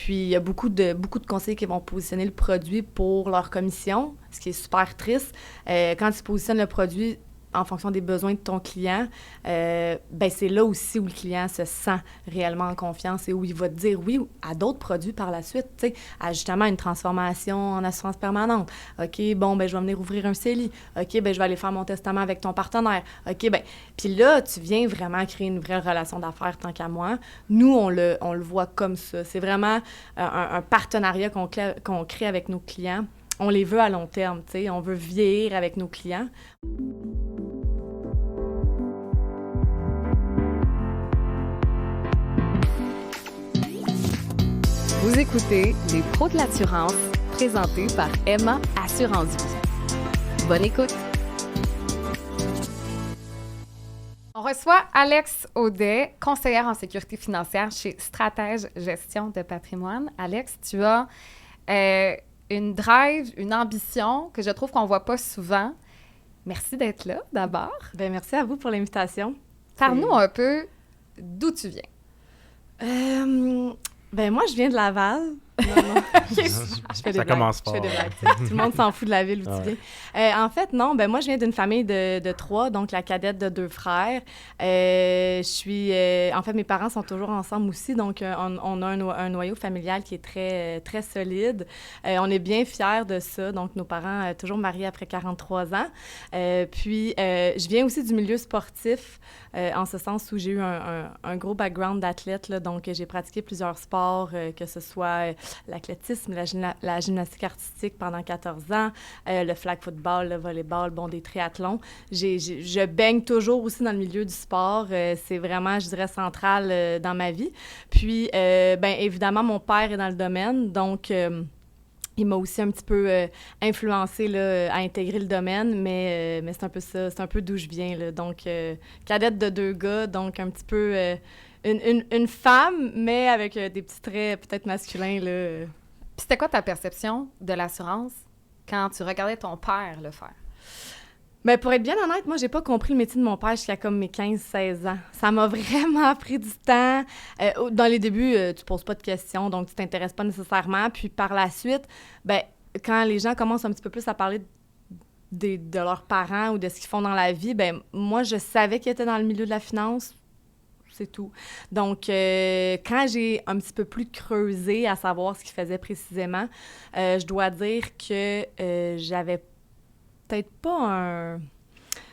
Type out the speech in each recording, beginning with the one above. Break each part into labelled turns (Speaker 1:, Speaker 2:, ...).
Speaker 1: Puis, il y a beaucoup de conseillers qui vont positionner le produit pour leur commission, ce qui est super triste. Quand tu positionnes le produit en fonction des besoins de ton client, ben c'est là aussi où le client se sent réellement en confiance et où il va te dire oui à d'autres produits par la suite, tu sais, à justement une transformation en assurance permanente. OK, bon, ben je vais venir ouvrir un CELI. OK, ben je vais aller faire mon testament avec ton partenaire. OK, ben puis là, tu viens vraiment créer une vraie relation d'affaires tant qu'à moi. Nous, on le voit comme ça. C'est vraiment un partenariat qu'on crée avec nos clients. On les veut à long terme, tu sais, on veut vieillir avec nos clients.
Speaker 2: Vous écoutez Les Pros de l'assurance, présentés par Emma Assurance Vie. Bonne écoute! On reçoit Alex Audet, conseillère en sécurité financière chez Stratège Gestion de patrimoine. Alex, tu as une drive, une ambition que je trouve qu'on ne voit pas souvent. Merci d'être là, d'abord.
Speaker 1: Bien, merci à vous pour l'invitation.
Speaker 2: Parle-nous un peu d'où tu viens.
Speaker 1: Ben moi, je viens de Laval. Non. Je fais des
Speaker 3: Ça
Speaker 1: blagues.
Speaker 3: commence fort.
Speaker 1: Je fais des blagues. Tout le monde s'en fout de la ville où tu viens. En fait, non. Ben moi, je viens d'une famille de 3, donc la cadette de 2 frères. En fait, mes parents sont toujours ensemble aussi, donc on a un noyau familial qui est très, très solide. On est bien fiers de ça. Donc, nos parents toujours mariés après 43 ans. Puis, je viens aussi du milieu sportif, en ce sens où j'ai eu un gros background d'athlète. Là, donc, j'ai pratiqué plusieurs sports, que ce soit l'athlétisme, la gymnastique artistique pendant 14 ans, le flag football, le volleyball, bon, des triathlons. Je baigne toujours aussi dans le milieu du sport. C'est vraiment, je dirais, central dans ma vie. Puis, bien évidemment, mon père est dans le domaine, donc il m'a aussi un petit peu influencé là, à intégrer le domaine, mais c'est un peu ça, c'est un peu d'où je viens. Là. Donc, cadette de 2 gars, donc un petit peu une femme, mais avec des petits traits peut-être masculins. Là.
Speaker 2: Puis c'était quoi ta perception de l'assurance quand tu regardais ton père le faire?
Speaker 1: Bien, pour être bien honnête, moi, j'ai pas compris le métier de mon père jusqu'à comme mes 15-16 ans. Ça m'a vraiment pris du temps. Dans les débuts, tu poses pas de questions, donc tu t'intéresses pas nécessairement. Puis par la suite, bien, quand les gens commencent un petit peu plus à parler de leurs parents ou de ce qu'ils font dans la vie, bien, moi, je savais qu'ils étaient dans le milieu de la finance. C'est tout. Donc, quand j'ai un petit peu plus creusé à savoir ce qu'ils faisaient précisément, je dois dire que j'avais peut-être pas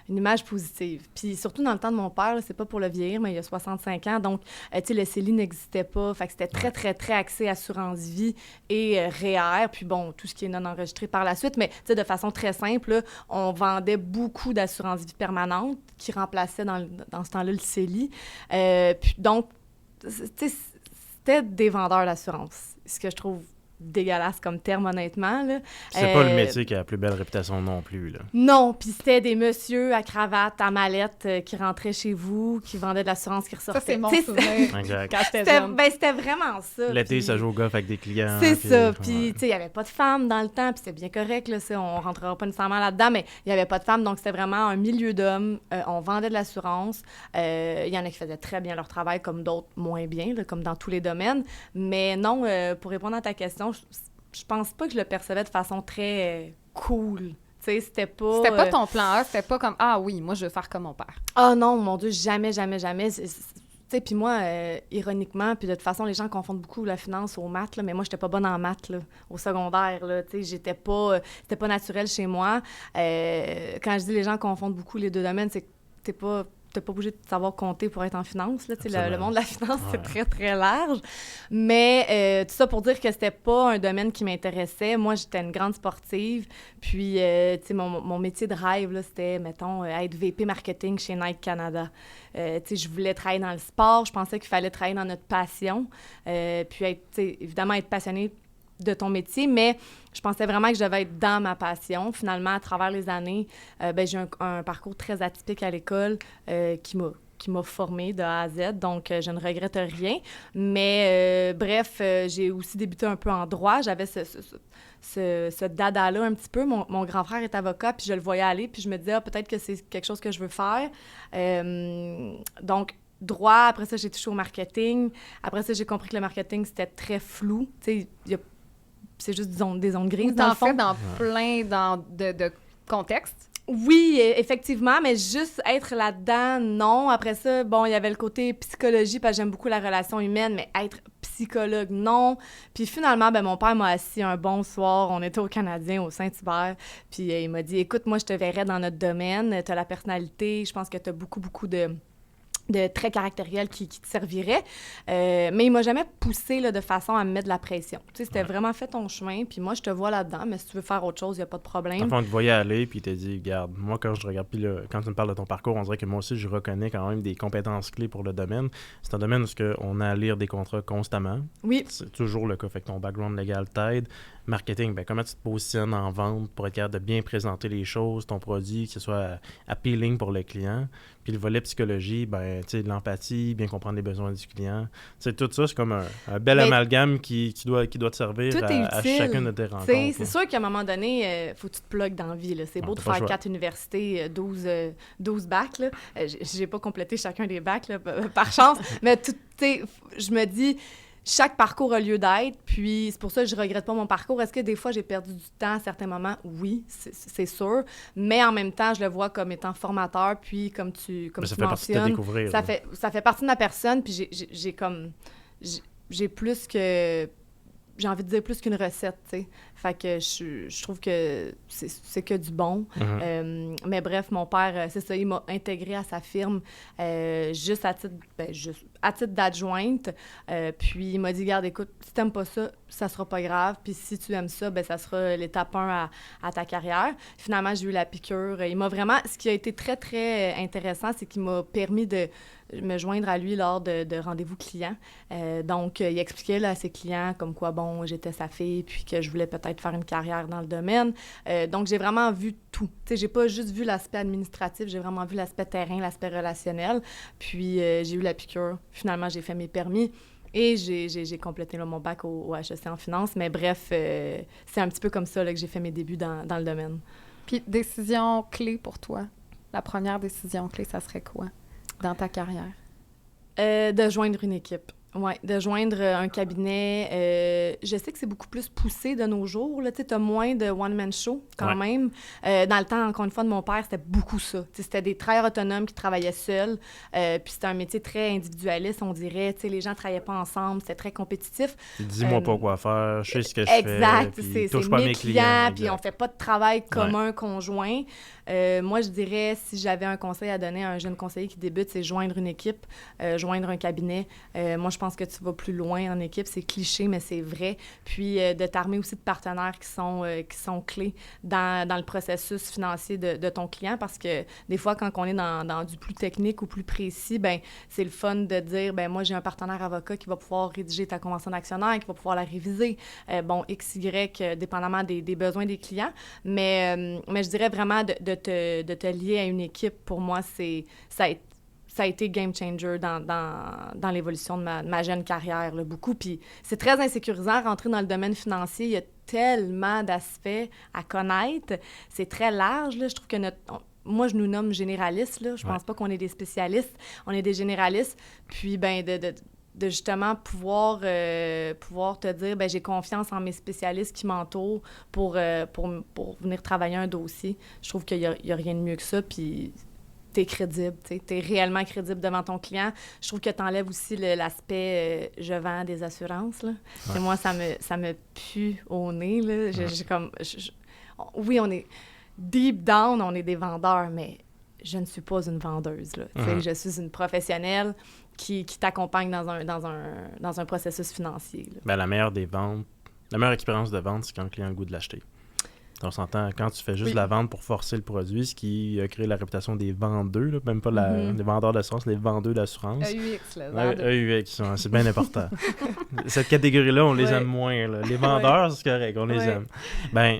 Speaker 1: une image positive. Puis surtout dans le temps de mon père, là, c'est pas pour le vieillir, mais il a 65 ans, donc, tu sais, le CELI n'existait pas. Fait que c'était très, très, très axé assurance-vie et REER, puis bon, tout ce qui est non enregistré par la suite. Mais, tu sais, de façon très simple, là, on vendait beaucoup d'assurance-vie permanente qui remplaçait dans ce temps-là le CELI. Puis donc, tu sais, c'était des vendeurs d'assurance, ce que je trouve dégueulasse comme terme, honnêtement. Là.
Speaker 3: C'est pas le métier qui a la plus belle réputation non plus. Là.
Speaker 1: Non, puis c'était des messieurs à cravate, à mallette, qui rentraient chez vous, qui vendaient de l'assurance, qui ressortaient.
Speaker 2: Ça, c'est mon souvenir.
Speaker 3: Exact.
Speaker 2: Quand j'étais jeune.
Speaker 1: C'était vraiment ça.
Speaker 3: L'été,
Speaker 1: puis...
Speaker 3: ça joue au golf avec des clients.
Speaker 1: C'est ça. Puis, tu sais, il n'y avait pas de femmes dans le temps, puis c'était bien correct, là, ça, on ne rentrera pas nécessairement là-dedans, mais il n'y avait pas de femmes, donc c'était vraiment un milieu d'hommes. On vendait de l'assurance. Il y en a qui faisaient très bien leur travail, comme d'autres moins bien, là, comme dans tous les domaines. Mais non, pour répondre à ta question, je pense pas que je le percevais de façon très cool. Tu sais, c'était pas...
Speaker 2: C'était pas ton plan A, c'était pas comme « Ah oui, moi, je veux faire comme mon père ».
Speaker 1: Ah non, mon Dieu, jamais, jamais, jamais. Tu sais, puis moi, ironiquement, puis de toute façon, les gens confondent beaucoup la finance aux maths, là, mais moi, j'étais pas bonne en maths, là, au secondaire, là, tu sais, c'était pas naturel chez moi. Quand je dis les gens confondent beaucoup les deux domaines, c'est que t'es pas obligé de savoir compter pour être en finance. Là, le monde de la finance, c'est très, très large. Mais tout ça pour dire que c'était pas un domaine qui m'intéressait. Moi, j'étais une grande sportive. Puis, tu sais, mon métier de rêve, là, c'était, mettons, être VP marketing chez Nike Canada. Tu sais, je voulais travailler dans le sport. Je pensais qu'il fallait travailler dans notre passion. Puis, évidemment, être passionné de ton métier, mais je pensais vraiment que je devais être dans ma passion. Finalement, à travers les années, j'ai eu un parcours très atypique à l'école qui m'a formée de A à Z, donc je ne regrette rien. Mais bref, j'ai aussi débuté un peu en droit. J'avais ce dada-là un petit peu. Mon grand frère est avocat, puis je le voyais aller, puis je me disais, peut-être que c'est quelque chose que je veux faire. Donc, droit. Après ça, j'ai touché au marketing. Après ça, j'ai compris que le marketing, c'était très flou. Tu sais, c'est juste des zones grises, dans le fond.
Speaker 2: Fait dans plein de contextes.
Speaker 1: Oui, effectivement, mais juste être là-dedans, non. Après ça, bon, il y avait le côté psychologie, parce que j'aime beaucoup la relation humaine, mais être psychologue, non. Puis finalement, mon père m'a assis un bon soir, on était au Canadien, au Saint-Hubert, puis il m'a dit « Écoute, moi, je te verrais dans notre domaine, t'as la personnalité, je pense que t'as beaucoup de traits caractériels qui te serviraient. Mais il m'a jamais poussé là, de façon à me mettre de la pression. Tu sais, c'était vraiment fait ton chemin, puis moi, je te vois là-dedans, mais si tu veux faire autre chose, il n'y a pas de problème.
Speaker 3: Enfin, on te voyait aller, puis il t'a dit, regarde, moi, quand je regarde, puis là, quand tu me parles de ton parcours, on dirait que moi aussi, je reconnais quand même des compétences clés pour le domaine. C'est un domaine où on a à lire des contrats constamment.
Speaker 1: Oui.
Speaker 3: C'est toujours le cas, fait que ton background légal t'aide. Marketing, comment tu te positionnes en vente pour être capable de bien présenter les choses, ton produit, que ce soit appealing pour le client. Puis le volet psychologie, tu sais, de l'empathie, bien comprendre les besoins du client. Tu sais, tout ça, c'est comme un bel amalgame qui doit te servir à chacune de tes rencontres.
Speaker 1: C'est sûr qu'à un moment donné, faut que tu te plugues dans la vie. Là. C'est beau de faire 4 universités, 12 bacs. Là. J'ai pas complété chacun des bacs, là, par chance. Mais je me dis... Chaque parcours a lieu d'être, puis c'est pour ça que je regrette pas mon parcours. Est-ce que des fois, j'ai perdu du temps à certains moments? Oui, c'est sûr. Mais en même temps, je le vois comme étant formateur, puis comme tu mentionnes... Ça fait partie de te découvrir. Ça fait partie de ma personne, puis j'ai plus que... J'ai envie de dire plus qu'une recette, tu sais. Fait que je trouve que c'est que du bon.
Speaker 3: Mm-hmm.
Speaker 1: Mais bref, mon père, c'est ça, il m'a intégré à sa firme juste à titre d'adjointe. Puis il m'a dit, regarde, écoute, si t'aimes pas ça, ça sera pas grave. Puis si tu aimes ça, ça sera l'étape 1 à ta carrière. Finalement, j'ai eu la piqûre. Il m'a vraiment... Ce qui a été très, très intéressant, c'est qu'il m'a permis de me joindre à lui lors de rendez-vous clients. Donc, il expliquait là, à ses clients comme quoi, bon, j'étais sa fille, puis que je voulais peut-être faire une carrière dans le domaine. Donc, j'ai vraiment vu tout. Tu sais, j'ai pas juste vu l'aspect administratif, j'ai vraiment vu l'aspect terrain, l'aspect relationnel. Puis, j'ai eu la piqûre. Finalement, j'ai fait mes permis. Et j'ai complété là, mon bac au HEC en finance. Mais bref, c'est un petit peu comme ça là, que j'ai fait mes débuts dans le domaine.
Speaker 2: Puis, décision clé pour toi? La première décision clé, ça serait quoi dans ta carrière?
Speaker 1: De joindre une équipe. Oui, de joindre un cabinet. Je sais que c'est beaucoup plus poussé de nos jours. Tu as moins de one-man show quand même. Dans le temps, encore une fois, de mon père, c'était beaucoup ça. T'sais, c'était des travailleurs autonomes qui travaillaient seuls. Puis c'était un métier très individualiste, on dirait. Les gens ne travaillaient pas ensemble. C'était très compétitif.
Speaker 3: Dis-moi pas quoi faire, je sais ce que je fais.
Speaker 1: Exact.
Speaker 3: Touche pas mes clients.
Speaker 1: Puis on fait pas de travail commun conjoint. Moi, je dirais, si j'avais un conseil à donner à un jeune conseiller qui débute, c'est joindre une équipe, joindre un cabinet. Moi, je pense que tu vas plus loin en équipe. C'est cliché, mais c'est vrai. Puis, de t'armer aussi de partenaires qui sont clés dans le processus financier de ton client, parce que des fois, quand on est dans du plus technique ou plus précis, c'est le fun de dire, moi, j'ai un partenaire avocat qui va pouvoir rédiger ta convention d'actionnaire, qui va pouvoir la réviser. X, Y, dépendamment des besoins des clients. Mais je dirais vraiment de te lier à une équipe, pour moi, ça a été game changer dans l'évolution de ma jeune carrière, là, beaucoup. Puis c'est très insécurisant, rentrer dans le domaine financier. Il y a tellement d'aspects à connaître. C'est très large, là. Je trouve que moi, je nous nomme généralistes, là. Je pense pas qu'on est des spécialistes. On est des généralistes. Puis, de justement pouvoir te dire, j'ai confiance en mes spécialistes qui m'entourent pour venir travailler un dossier. Je trouve qu'il y a rien de mieux que ça, puis t'es crédible, t'es réellement crédible devant ton client. Je trouve que t'enlèves aussi l'aspect je vends des assurances, là. Et moi, ça me pue au nez, là. Oui, on est deep down, on est des vendeurs, mais je ne suis pas une vendeuse, là. Je suis une professionnelle qui t'accompagne dans un processus financier.
Speaker 3: La meilleure expérience de vente, c'est quand le client a le goût de l'acheter. On s'entend, quand tu fais juste la vente pour forcer le produit, ce qui a créé la réputation des vendeurs, là, même pas les vendeurs d'assurance, les vendeurs d'assurance.
Speaker 2: EUX, là.
Speaker 3: EUX, c'est bien important. Cette catégorie-là, on les aime moins. Là. Les vendeurs, c'est correct, on les aime.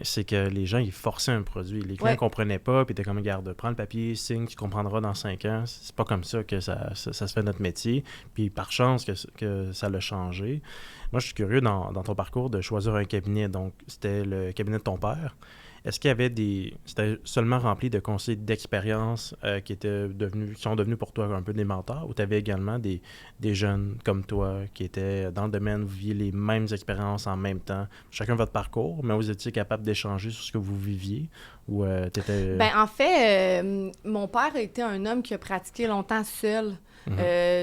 Speaker 3: C'est que les gens, ils forçaient un produit. Les clients ne comprenaient pas, puis t'es comme, regarde, prends le papier, signe, tu comprendras dans 5 ans. C'est pas comme ça que ça se fait notre métier. Puis par chance que ça l'a changé. Moi, je suis curieux dans ton parcours de choisir un cabinet. Donc, c'était le cabinet de ton père. est-ce qu'il y avait c'était seulement rempli de conseillers d'expérience qui sont devenus pour toi un peu des mentors, ou tu avais également des jeunes comme toi qui étaient dans le domaine, vous viviez les mêmes expériences en même temps, chacun votre parcours, mais vous étiez capable d'échanger sur ce que vous viviez, ou t'étais...
Speaker 1: Ben, en fait, mon père était un homme qui a pratiqué longtemps seul.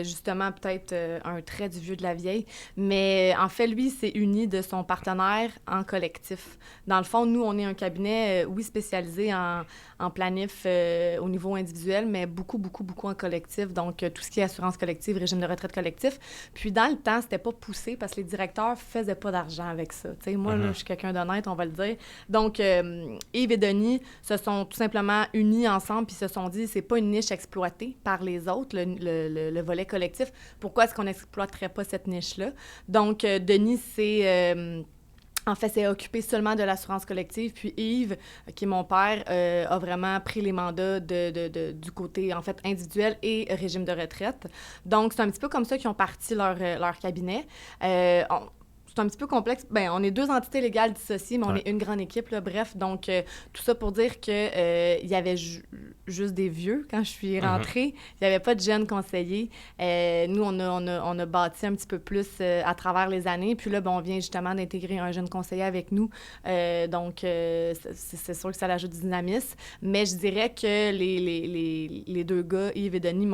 Speaker 1: Justement, peut-être un trait du vieux de la vieille. Mais en fait, lui, s'est uni de son partenaire en collectif. Dans le fond, nous, on est un cabinet, oui, spécialisé en planif au niveau individuel, mais beaucoup en collectif. Donc, tout ce qui est assurance collective, régime de retraite collectif. Puis, dans le temps, c'était pas poussé parce que les directeurs faisaient pas d'argent avec ça. Tu sais, moi, là, je suis quelqu'un d'honnête, on va le dire. Donc, Yves et Denis se sont tout simplement unis ensemble puis se sont dit, c'est pas une niche exploitée par les autres, le volet collectif. Pourquoi est-ce qu'on n'exploiterait pas cette niche-là? Donc, Denis, s'est occupé seulement de l'assurance collective. Puis Yves, qui est mon père, a vraiment pris les mandats du côté, en fait, individuel et régime de retraite. Donc, c'est un petit peu comme ça qu'ils ont parti leur cabinet. C'est un petit peu complexe. Ben, on est 2 entités légales dissociées, mais on est une grande équipe, là. Bref, donc, tout ça pour dire que il y avait juste des vieux quand je suis rentrée. Il n'y avait pas de jeunes conseillers. Nous, on a bâti un petit peu plus à travers les années. Puis là, ben, on vient justement d'intégrer un jeune conseiller avec nous. Donc, c'est sûr que ça ajoute du dynamisme. Mais je dirais que les 2 gars, Yves et Denis,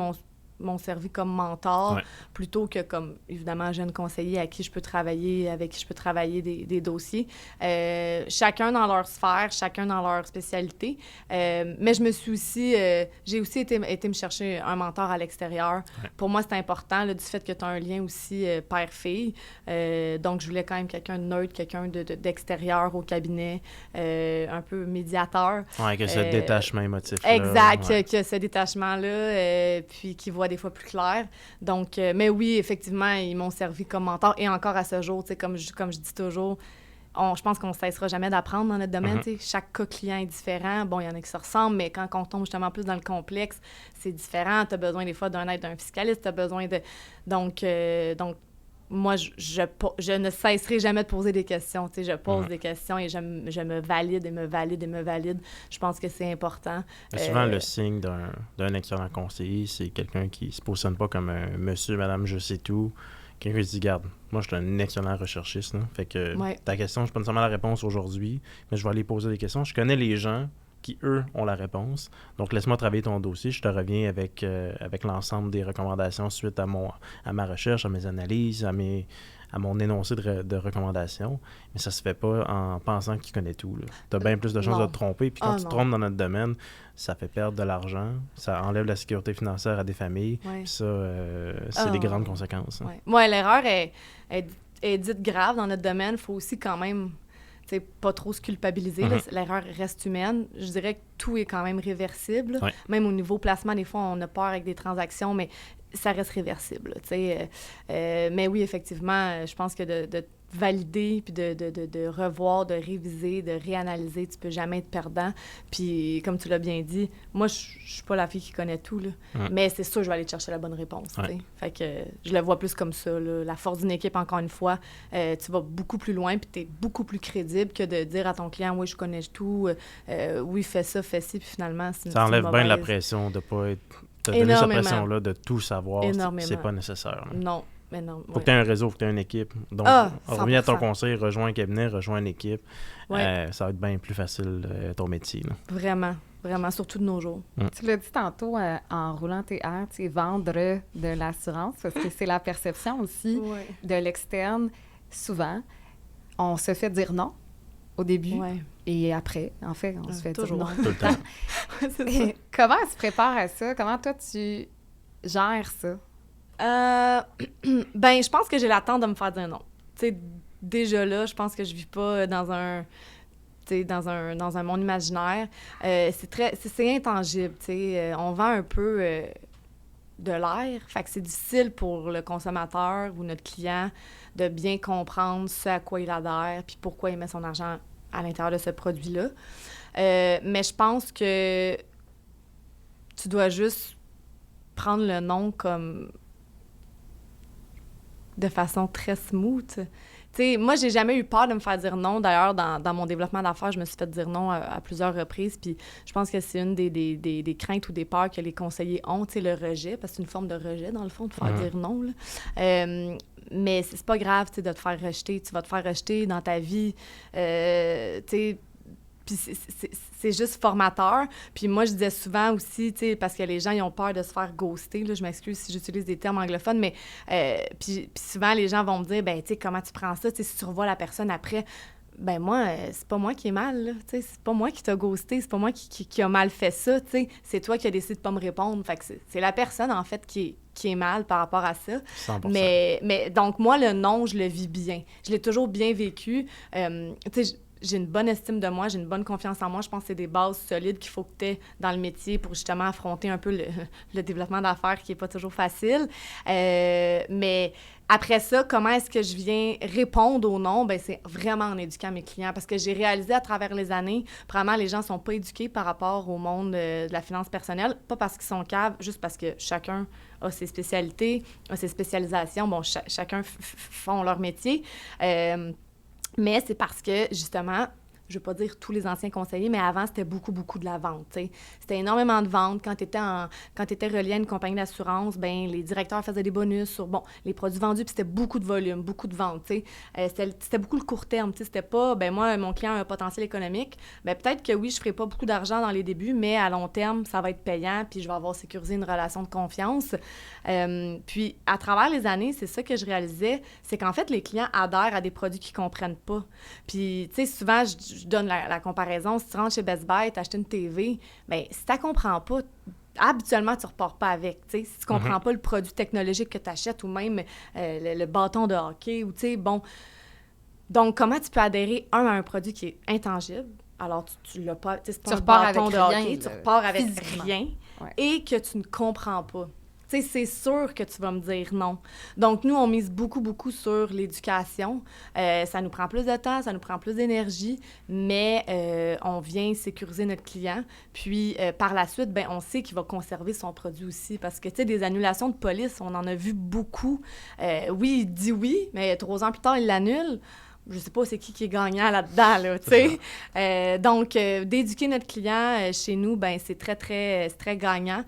Speaker 1: m'ont servi comme mentor plutôt que comme, évidemment, jeune conseiller avec qui je peux travailler des dossiers. Chacun dans leur sphère, chacun dans leur spécialité. Mais j'ai aussi été me chercher un mentor à l'extérieur. Pour moi, c'est important, là, du fait que tu as un lien aussi père-fille. Donc, je voulais quand même quelqu'un de neutre, quelqu'un d'extérieur au cabinet, un peu médiateur.
Speaker 3: Oui, que ce détachement émotif.
Speaker 1: Exact, que ce détachement-là, puis qui voit des fois plus clair. Donc, mais oui, effectivement, ils m'ont servi comme mentor. Et encore à ce jour, tu sais, comme je dis toujours, je pense qu'on ne cessera jamais d'apprendre dans notre domaine. Tu sais, chaque cas client est différent. Bon, il y en a qui se ressemblent, mais quand on tombe justement plus dans le complexe, c'est différent. Tu as besoin des fois d'un aide d'un fiscaliste, tu as besoin de... Donc, moi, je ne cesserai jamais de poser des questions. Tu sais, je pose des questions et je me valide et me valide et me valide. Je pense que c'est important.
Speaker 3: Mais souvent, le signe d'un excellent conseiller, c'est quelqu'un qui se positionne pas comme un monsieur, madame, je sais tout. Quelqu'un qui se dit, garde, moi, je suis un excellent recherchiste. Là. Fait que ta question, je n'ai pas nécessairement la réponse aujourd'hui, mais je vais aller poser des questions. Je connais les gens qui, eux, ont la réponse. Donc, laisse-moi travailler ton dossier. Je te reviens avec l'ensemble des recommandations suite à ma recherche, à mes analyses, à mon énoncé de recommandations. Mais ça se fait pas en pensant que tu connais tout. Tu as bien plus de chances de te tromper. Puis quand tu te trompes dans notre domaine, ça fait perdre de l'argent, ça enlève la sécurité financière à des familles. Puis ça, c'est des grandes conséquences. Hein.
Speaker 1: Moi, l'erreur est dite grave dans notre domaine. Il faut aussi quand même... T'sais, pas trop se culpabiliser. Là, l'erreur reste humaine. Je dirais que tout est quand même réversible. Même au niveau placement, des fois, on a peur avec des transactions, mais ça reste réversible. Mais oui, effectivement, je pense que de valider, puis de revoir, de réviser, de réanalyser, tu peux jamais être perdant. Puis, comme tu l'as bien dit, moi, je suis pas la fille qui connaît tout, là. Mais c'est sûr que je vais aller te chercher la bonne réponse. Fait que je le vois plus comme ça, là. La force d'une équipe, encore une fois, tu vas beaucoup plus loin, puis tu es beaucoup plus crédible que de dire à ton client, oui, je connais tout, oui, fais ça, fais ci, puis finalement,
Speaker 3: ça enlève bien la pression de pas être... Te donner cette pression-là de tout savoir, c'est pas nécessaire. Là.
Speaker 1: Non. Mais non,
Speaker 3: faut que tu aies un réseau, faut que tu aies une équipe. Donc, reviens à ton conseil, rejoins un cabinet, rejoins une équipe. Ça va être bien plus facile, ton métier. Là.
Speaker 1: Vraiment, surtout de nos jours.
Speaker 2: Tu l'as dit tantôt en roulant tes airs, tu sais, vendre de l'assurance, parce que c'est la perception aussi de l'externe. Souvent, on se fait dire non au début et après, en fait, on se fait dire non.
Speaker 3: Tout le temps.
Speaker 2: Comment elle se prépare à ça? Comment toi, tu gères ça?
Speaker 1: Ben, je pense que j'ai l'attente de me faire dire non. Tu sais, déjà là, je pense que je vis pas dans un monde imaginaire. C'est intangible, tu sais. On vend un peu de l'air, fait que c'est difficile pour le consommateur ou notre client de bien comprendre ce à quoi il adhère puis pourquoi il met son argent à l'intérieur de ce produit-là. Mais je pense que tu dois juste prendre le non comme... de façon très smooth. Tu sais, moi, j'ai jamais eu peur de me faire dire non. D'ailleurs, dans mon développement d'affaires, je me suis fait dire non à plusieurs reprises. Puis je pense que c'est une des craintes ou des peurs que les conseillers ont, tu sais, le rejet, parce que c'est une forme de rejet, dans le fond, de faire dire non, là. Mais c'est pas grave, tu sais, de te faire rejeter. Tu vas te faire rejeter dans ta vie, tu sais. Puis c'est juste formateur. Puis moi, je disais souvent aussi, tu sais, parce que les gens, ils ont peur de se faire ghoster, là, je m'excuse si j'utilise des termes anglophones, mais puis souvent, les gens vont me dire, ben tu sais, comment tu prends ça, tu sais, si tu revois la personne après, ben moi, c'est pas moi qui ai mal, là, tu sais, c'est pas moi qui t'a ghosté, c'est pas moi qui a mal fait ça, tu sais, c'est toi qui as décidé de pas me répondre, fait que c'est la personne, en fait, qui est mal par rapport à ça.
Speaker 3: 100%.
Speaker 1: Mais donc, moi, le non, je le vis bien. Je l'ai toujours bien vécu. Tu sais, j'ai une bonne estime de moi, j'ai une bonne confiance en moi. Je pense que c'est des bases solides qu'il faut que tu aies dans le métier pour justement affronter un peu le développement d'affaires qui n'est pas toujours facile. Mais après ça, comment est-ce que je viens répondre au non? Bien, c'est vraiment en éduquant mes clients parce que j'ai réalisé à travers les années, vraiment, les gens ne sont pas éduqués par rapport au monde de la finance personnelle, pas parce qu'ils sont caves, juste parce que chacun a ses spécialités, a ses spécialisations. Bon, chacun font leur métier. Mais c'est parce que, justement, je ne veux pas dire tous les anciens conseillers, mais avant, c'était beaucoup, beaucoup de la vente, tu sais. C'était énormément de vente. Quand tu étais relié à une compagnie d'assurance, ben les directeurs faisaient des bonus sur, bon, les produits vendus, puis c'était beaucoup de volume, beaucoup de ventes, tu sais. C'était beaucoup le court terme, tu sais. C'était pas, ben moi, mon client a un potentiel économique. Ben peut-être que oui, je ne ferai pas beaucoup d'argent dans les débuts, mais à long terme, ça va être payant, puis je vais avoir sécurisé une relation de confiance. Puis, à travers les années, c'est ça que je réalisais, c'est qu'en fait, les clients adhèrent à des produits qu'ils ne comprennent pas. Puis, tu sais, souvent, je donne la comparaison. Si tu rentres chez Best Buy, tu achètes une TV, bien, si tu ne comprends pas, habituellement, tu ne repars pas avec. Si tu ne comprends pas le produit technologique que tu achètes ou même le bâton de hockey, ou tu sais, bon. Donc, comment tu peux adhérer, à un produit qui est intangible? Alors, tu l'as pas, c'est pas un bâton de hockey, tu repars avec rien et que tu ne comprends pas. Tu sais, c'est sûr que tu vas me dire non. Donc, nous, on mise beaucoup, beaucoup sur l'éducation. Ça nous prend plus de temps, ça nous prend plus d'énergie, mais on vient sécuriser notre client. Puis, par la suite, ben, on sait qu'il va conserver son produit aussi. Parce que, tu sais, des annulations de police, on en a vu beaucoup. Oui, il dit oui, mais 3 ans plus tard, il l'annule. Je sais pas c'est qui est gagnant là-dedans, là, tu sais. Donc, d'éduquer notre client chez nous, ben c'est très gagnant.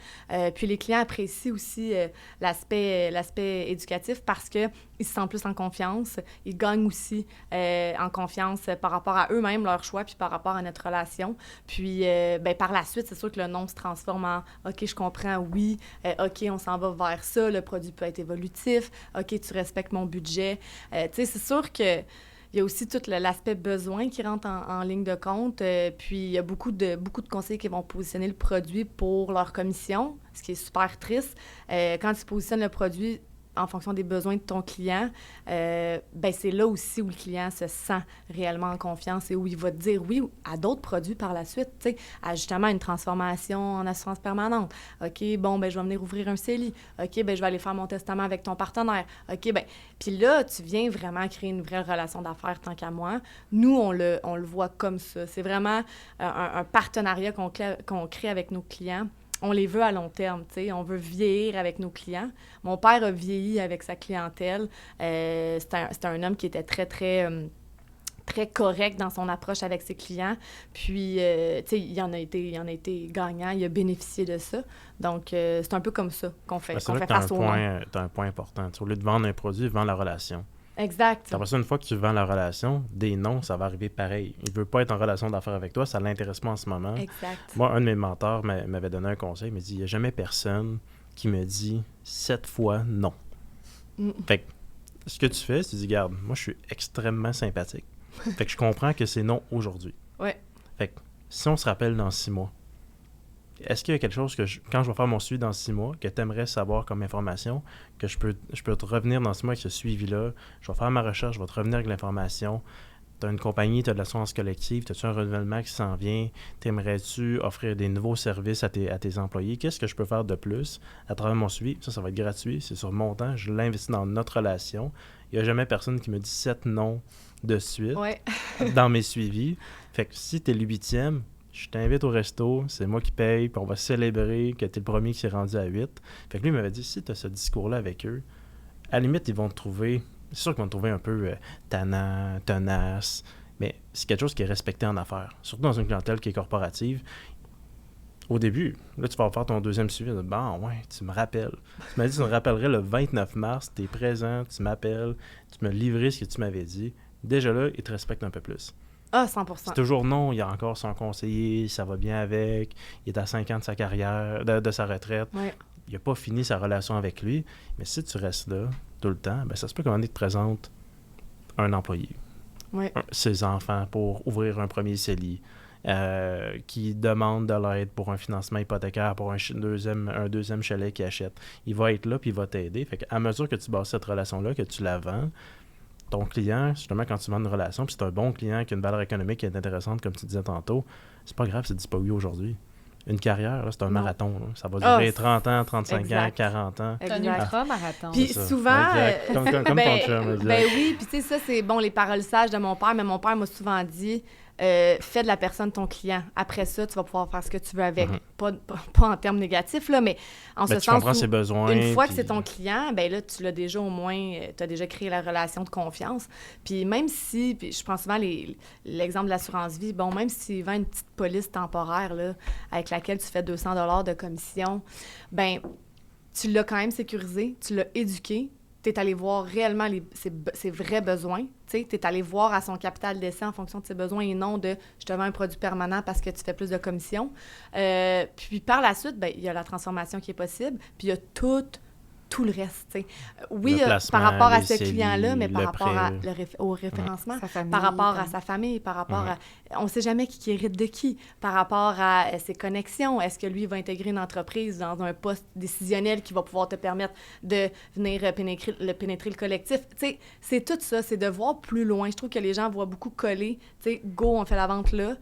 Speaker 1: Puis les clients apprécient aussi l'aspect éducatif parce qu'ils se sentent plus en confiance. Ils gagnent aussi en confiance par rapport à eux-mêmes, leur choix, puis par rapport à notre relation. Puis, ben par la suite, c'est sûr que le non se transforme en « OK, je comprends, oui. OK, on s'en va vers ça. Le produit peut être évolutif. OK, tu respectes mon budget. » Tu sais, c'est sûr que il y a aussi tout l'aspect besoin qui rentre en ligne de compte. Puis, il y a beaucoup de conseillers qui vont positionner le produit pour leur commission, ce qui est super triste. Quand tu positionnes le produit en fonction des besoins de ton client, ben c'est là aussi où le client se sent réellement en confiance et où il va te dire oui à d'autres produits par la suite, tu sais, à justement une transformation en assurance permanente. OK, bon, ben je vais venir ouvrir un CELI. OK, ben je vais aller faire mon testament avec ton partenaire. OK, ben puis là, tu viens vraiment créer une vraie relation d'affaires tant qu'à moi. Nous, on le voit comme ça. C'est vraiment un partenariat qu'on crée avec nos clients. On les veut à long terme, tu sais. On veut vieillir avec nos clients. Mon père a vieilli avec sa clientèle. C'était un homme qui était très, très, très correct dans son approche avec ses clients. Puis, tu sais, il en a été gagnant. Il a bénéficié de ça. Donc, c'est un peu comme ça qu'on fait,
Speaker 3: qu'on fait face au monde. Tu as un point important. Au lieu de vendre un produit, vends la relation.
Speaker 1: Exact.
Speaker 3: Après ça, une fois que tu vends la relation, des non, ça va arriver pareil. Il ne veut pas être en relation d'affaires avec toi, ça ne l'intéresse pas en ce moment.
Speaker 1: Exact.
Speaker 3: Moi, un de mes mentors m'avait donné un conseil, il m'a dit, il n'y a jamais personne qui me dit 7 fois non. Fait que, ce que tu fais, c'est que tu dis, regarde, moi, je suis extrêmement sympathique. Fait que je comprends que c'est non aujourd'hui.
Speaker 1: Ouais.
Speaker 3: Fait que, si on se rappelle dans 6 mois, est-ce qu'il y a quelque chose que, quand je vais faire mon suivi dans 6 mois, que tu aimerais savoir comme information, que je peux te revenir dans 6 mois avec ce suivi-là, je vais faire ma recherche, je vais te revenir avec l'information. Tu as une compagnie, tu as de l'assurance collective, tu as un renouvellement qui s'en vient, t'aimerais-tu offrir des nouveaux services à tes employés? Qu'est-ce que je peux faire de plus à travers mon suivi? Ça va être gratuit, c'est sur mon temps, je l'investis dans notre relation. Il n'y a jamais personne qui me dit 7 non de suite dans mes suivis. Fait que si tu es le 8e, je t'invite au resto, c'est moi qui paye, puis on va célébrer que tu es le premier qui s'est rendu à 8. Fait que lui, il m'avait dit, si tu as ce discours-là avec eux, à la limite, ils vont te trouver c'est sûr qu'ils vont te trouver un peu tannant, tenace, mais c'est quelque chose qui est respecté en affaires, surtout dans une clientèle qui est corporative. Au début, là, tu vas faire ton deuxième suivi. Bon, ouais, tu me rappelles. Tu m'as dit que tu me rappellerais le 29 mars, tu es présent, tu m'appelles, tu me livrais ce que tu m'avais dit. Déjà là, ils te respectent un peu plus.
Speaker 1: Ah, 100%.
Speaker 3: C'est toujours non, il y a encore son conseiller, ça va bien avec, il est à 5 ans de sa carrière, de sa retraite.
Speaker 1: Ouais.
Speaker 3: Il n'a pas fini sa relation avec lui. Mais si tu restes là tout le temps, ben ça se peut qu'à un moment donné, te présente un employé,
Speaker 1: Ouais.
Speaker 3: ses enfants pour ouvrir un premier CELI, qui demande de l'aide pour un financement hypothécaire, pour un deuxième chalet qu'il achète. Il va être là puis il va t'aider. Fait qu'à mesure que tu bâtis cette relation-là, que tu la vends, ton client, justement, quand tu vends une relation, puis c'est un bon client qui a une valeur économique qui est intéressante, comme tu disais tantôt, c'est pas grave, c'est dit pas oui aujourd'hui. Une carrière, là, c'est un marathon. Là. Ça va durer 30 ans, 35
Speaker 1: exact.
Speaker 3: ans, 40 ans.
Speaker 2: C'est un ultra-marathon.
Speaker 1: Puis souvent...
Speaker 3: Comme ton chum. Exact.
Speaker 1: Ben oui, puis tu sais, ça, c'est bon, les paroles sages de mon père, mais mon père m'a souvent dit... fais de la personne ton client. Après ça, tu vas pouvoir faire ce que tu veux avec. Pas en termes négatifs, là, mais en ce
Speaker 3: tu
Speaker 1: sens
Speaker 3: comprends
Speaker 1: où
Speaker 3: ses besoins.
Speaker 1: une fois
Speaker 3: puis...
Speaker 1: que c'est ton client, ben là, tu l'as déjà au moins, tu as déjà créé la relation de confiance. Puis même si, puis je prends souvent l'exemple de l'assurance-vie, bon, même s'il vend une petite police temporaire, là, avec laquelle tu fais 200 $ de commission, ben tu l'as quand même sécurisé, tu l'as éduqué, tu es allé voir réellement ses vrais besoins. Tu es allé voir à son capital d'essai en fonction de ses besoins et non de « je te vends un produit permanent parce que tu fais plus de commissions ». Puis par la suite, ben, il y a la transformation qui est possible, puis il y a tout le reste. T'sais. Oui, par rapport à ce client-là, mais par rapport au référencement,
Speaker 2: famille,
Speaker 1: par rapport à sa famille, par rapport à... On ne sait jamais qui hérite de qui, par rapport à ses connexions. Est-ce que lui va intégrer une entreprise dans un poste décisionnel qui va pouvoir te permettre de venir pénétrer le collectif? T'sais, c'est tout ça, c'est de voir plus loin. Je trouve que les gens voient beaucoup coller. Go, on fait la vente là.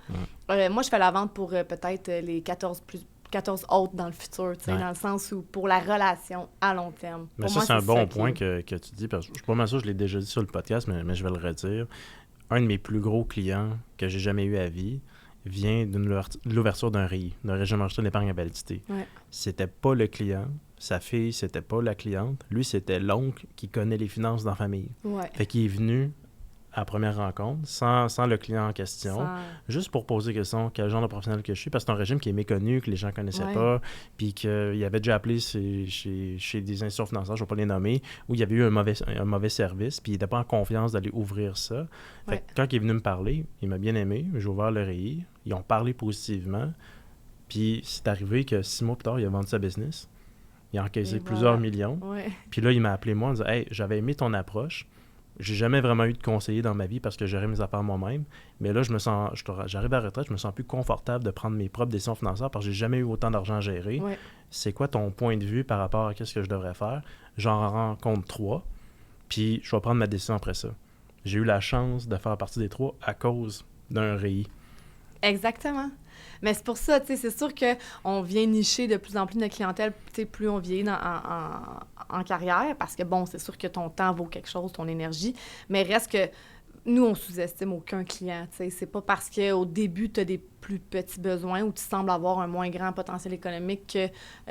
Speaker 1: Moi, je fais la vente pour peut-être les 14 autres dans le futur, dans le sens où pour la relation à long terme.
Speaker 3: Mais
Speaker 1: pour
Speaker 3: ça,
Speaker 1: moi,
Speaker 3: c'est un bon point que tu dis, parce que je suis pas mal sûr, je l'ai déjà dit sur le podcast, mais je vais le redire. Un de mes plus gros clients que j'ai jamais eu à vie vient de l'ouverture d'un RII, d'un régime enregistré d'épargne à validité.
Speaker 1: Ouais.
Speaker 3: C'était pas le client, sa fille, c'était pas la cliente. Lui, c'était l'oncle qui connaît les finances dans la famille.
Speaker 1: Ouais.
Speaker 3: Fait qu'il est venu à la première rencontre, sans le client en question, juste pour poser la question, quel genre de professionnel que je suis, parce que c'est un régime qui est méconnu, que les gens ne connaissaient pas, puis qu'il avait déjà appelé chez des institutions financières, je ne vais pas les nommer, où il y avait eu un mauvais service, puis il n'était pas en confiance d'aller ouvrir ça. Fait que quand il est venu me parler, il m'a bien aimé, j'ai ouvert le RII, ils ont parlé positivement, puis c'est arrivé que 6 mois plus tard, il a vendu sa business, il a encaissé plusieurs millions, puis là, il m'a appelé moi en disant « Hey, j'avais aimé ton approche, j'ai jamais vraiment eu de conseiller dans ma vie parce que gérais mes affaires moi-même. Mais là, j'arrive à la retraite, je me sens plus confortable de prendre mes propres décisions financières parce que j'ai jamais eu autant d'argent à gérer.
Speaker 1: Ouais.
Speaker 3: C'est quoi ton point de vue par rapport à ce que je devrais faire? J'en rencontre 3, puis je vais prendre ma décision après ça. J'ai eu la chance de faire partie des 3 à cause d'un RII.
Speaker 1: Exactement. Mais c'est pour ça, tu sais, c'est sûr qu'on vient nicher de plus en plus notre clientèle, tu sais, plus on vieillit en carrière, parce que, bon, c'est sûr que ton temps vaut quelque chose, ton énergie, mais reste que nous, on sous-estime aucun client, tu sais. C'est pas parce qu'au début, tu as des plus petits besoins ou tu sembles avoir un moins grand potentiel économique que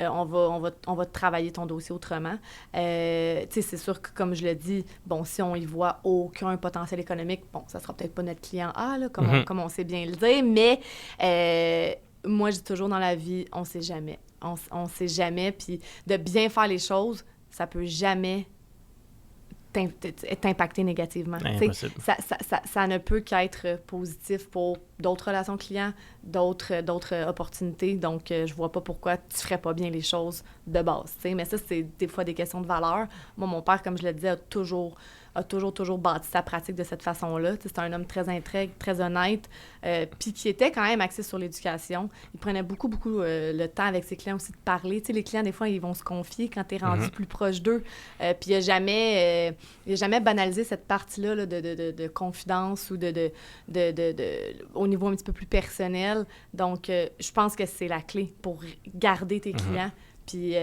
Speaker 1: on va travailler ton dossier autrement. Tu sais, c'est sûr que, comme je le dis, bon, si on y voit aucun potentiel économique, bon, ça sera peut-être pas notre client A, là, comme on sait bien le dire, mais moi, je dis toujours dans la vie, on sait jamais. On sait jamais, puis de bien faire les choses, ça peut jamais t'impacter négativement. Ça ne peut qu'être positif pour d'autres relations clients, d'autres opportunités. Donc, je vois pas pourquoi tu ferais pas bien les choses de base. T'sais. Mais ça, c'est des fois des questions de valeur. Moi, mon père, comme je le disais, a toujours bâti sa pratique de cette façon-là. C'est un homme très intègre, très honnête, puis qui était quand même axé sur l'éducation. Il prenait beaucoup le temps avec ses clients aussi de parler. Tu sais, les clients, des fois, ils vont se confier quand tu es rendu plus proche d'eux. Puis il n'a jamais banalisé cette partie-là là, de confidence ou au niveau un petit peu plus personnel. Donc, je pense que c'est la clé pour garder tes clients. Puis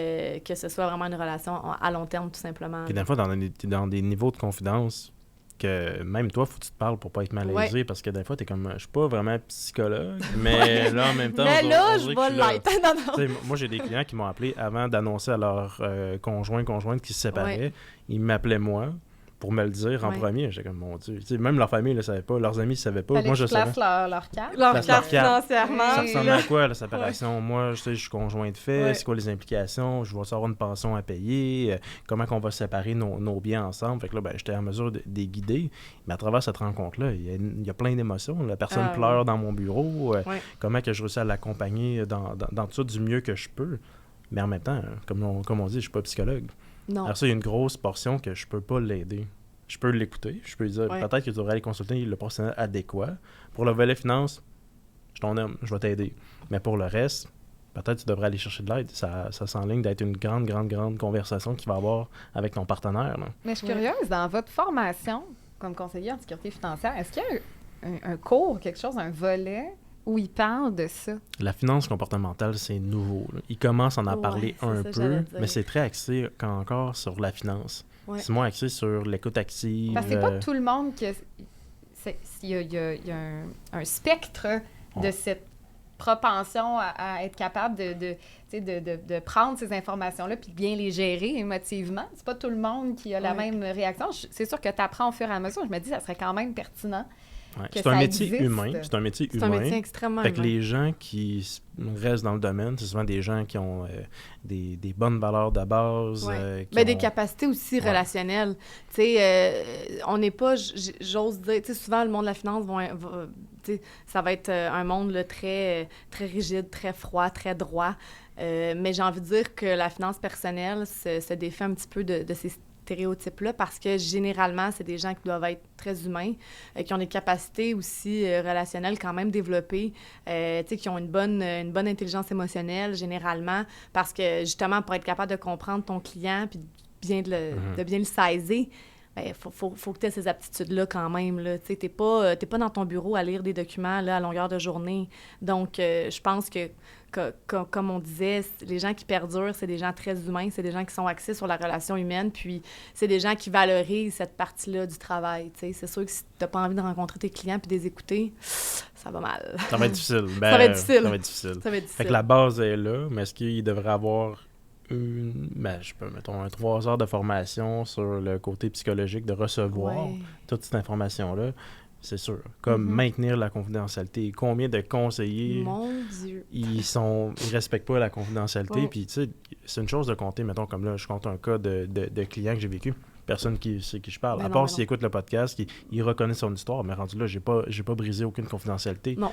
Speaker 1: que ce soit vraiment une relation à long terme, tout simplement.
Speaker 3: Puis des fois, t'es dans des niveaux de confidence que même toi, faut que tu te parles pour pas être malaisé, parce que des fois, t'es comme, je suis pas vraiment psychologue, mais là, en même temps...
Speaker 1: Mais là, je vais l'être.
Speaker 3: Moi, j'ai des clients qui m'ont appelé avant d'annoncer à leur conjointe qui se séparait. Ils m'appelaient moi, pour me le dire en
Speaker 1: Ouais.
Speaker 3: premier. J'étais comme, mon Dieu. Tu sais, même leur famille ne le savait pas, leurs amis ne savaient pas.
Speaker 2: Fallait
Speaker 3: Moi,
Speaker 2: qu'ils
Speaker 3: je savais.
Speaker 2: placent leur carte.
Speaker 1: Leur
Speaker 3: Place
Speaker 1: carte
Speaker 3: leur carte.
Speaker 1: financièrement.
Speaker 3: Ça
Speaker 2: Oui.
Speaker 3: ressemble
Speaker 1: là.
Speaker 3: à quoi, la séparation? Moi, je suis conjoint de fait,
Speaker 1: Ouais.
Speaker 3: c'est quoi les implications? Je vais avoir une pension à payer, comment qu'on va séparer nos biens ensemble? Fait que là, ben, j'étais en mesure de les guider. Mais à travers cette rencontre-là, il y a plein d'émotions. La personne
Speaker 1: Ah,
Speaker 3: pleure
Speaker 1: oui.
Speaker 3: dans mon bureau.
Speaker 1: Ouais.
Speaker 3: Comment que je réussis à l'accompagner dans tout ça du mieux que je peux? Mais en même temps, comme on dit, je suis pas psychologue.
Speaker 1: Non.
Speaker 3: Alors ça, il y a une grosse portion que je peux pas l'aider. Je peux l'écouter, je peux lui dire
Speaker 1: Ouais.
Speaker 3: peut-être que tu devrais aller consulter le professionnel adéquat. Pour le volet finance, je t'en aime, je vais t'aider. Mais pour le reste, peut-être que tu devrais aller chercher de l'aide. Ça s'enligne d'être une grande conversation que tu vas avoir avec ton partenaire. Là.
Speaker 2: Mais je suis
Speaker 1: Ouais.
Speaker 2: curieuse, dans votre formation comme conseiller en sécurité financière, est-ce qu'il y a un cours, quelque chose, un volet où il parle de ça?
Speaker 3: La finance comportementale, c'est nouveau. Là. Ils commencent à en
Speaker 1: Ouais,
Speaker 3: parler
Speaker 1: c'est
Speaker 3: un
Speaker 1: ça, j'allais
Speaker 3: peu,
Speaker 1: dire.
Speaker 3: mais c'est très axé encore sur la finance.
Speaker 1: Ouais.
Speaker 3: C'est moins axé sur l'écoute active.
Speaker 2: Parce que c'est pas tout le monde qui il y a un spectre de
Speaker 3: Ouais.
Speaker 2: cette propension à être capable de prendre ces informations-là puis de bien les gérer émotivement. C'est pas tout le monde qui a la
Speaker 1: Ouais.
Speaker 2: même réaction. C'est sûr que tu apprends au fur et à mesure. Je me dis, ça serait quand même pertinent.
Speaker 3: Ouais.
Speaker 2: que
Speaker 3: C'est un
Speaker 2: ça
Speaker 3: métier
Speaker 2: existe.
Speaker 3: humain. C'est un métier
Speaker 1: C'est
Speaker 3: humain.
Speaker 1: un métier extrêmement
Speaker 3: Fait que
Speaker 1: humain.
Speaker 3: les gens qui restent dans le domaine, c'est souvent des gens qui ont des bonnes valeurs de base.
Speaker 1: Ouais.
Speaker 3: Qui
Speaker 1: Ben, des
Speaker 3: ont-
Speaker 1: capacités aussi
Speaker 3: Ouais.
Speaker 1: relationnelles. Tu sais, on n'est pas, j'ose dire, tu sais, souvent, le monde de la finance, tu sais, ça va être un monde là, très rigide, très froid, très droit. Mais j'ai envie de dire que la finance personnelle se défait un petit peu de ces stéréotypes-là parce que généralement, c'est des gens qui doivent être très humains, qui ont des capacités aussi relationnelles quand même développées, tu sais, qui ont une bonne intelligence émotionnelle généralement parce que justement, pour être capable de comprendre ton client puis de bien le saisir, ben, faut que tu aies ces aptitudes-là quand même. Là. Tu sais, t'es pas dans ton bureau à lire des documents là, à longueur de journée. Donc, je pense que comme on disait, les gens qui perdurent, c'est des gens très humains, c'est des gens qui sont axés sur la relation humaine, puis c'est des gens qui valorisent cette partie-là du travail. Tu sais. C'est sûr que si tu n'as pas envie de rencontrer tes clients puis de les écouter, ça va mal.
Speaker 3: Ça va être difficile.
Speaker 1: Ça va être difficile.
Speaker 3: Ça va être difficile.
Speaker 1: Ça va être
Speaker 3: Fait
Speaker 1: difficile.
Speaker 3: que la base est là, mais est-ce qu'il devrait avoir mettons, 3 heures de formation sur le côté psychologique de recevoir
Speaker 1: Ouais.
Speaker 3: toute cette information-là? C'est sûr. Comme maintenir la confidentialité. Combien de conseillers
Speaker 1: Mon Dieu.
Speaker 3: ils respectent pas la confidentialité.
Speaker 1: Ouais.
Speaker 3: Puis, tu sais, c'est une chose de compter, mettons, comme là, je compte un cas de client que j'ai vécu. Personne qui sait qui je parle.
Speaker 1: Ben
Speaker 3: à
Speaker 1: non,
Speaker 3: part
Speaker 1: ben
Speaker 3: s'il
Speaker 1: non.
Speaker 3: écoute le podcast, il reconnaît son histoire. Mais rendu là, j'ai pas brisé aucune confidentialité.
Speaker 1: Non.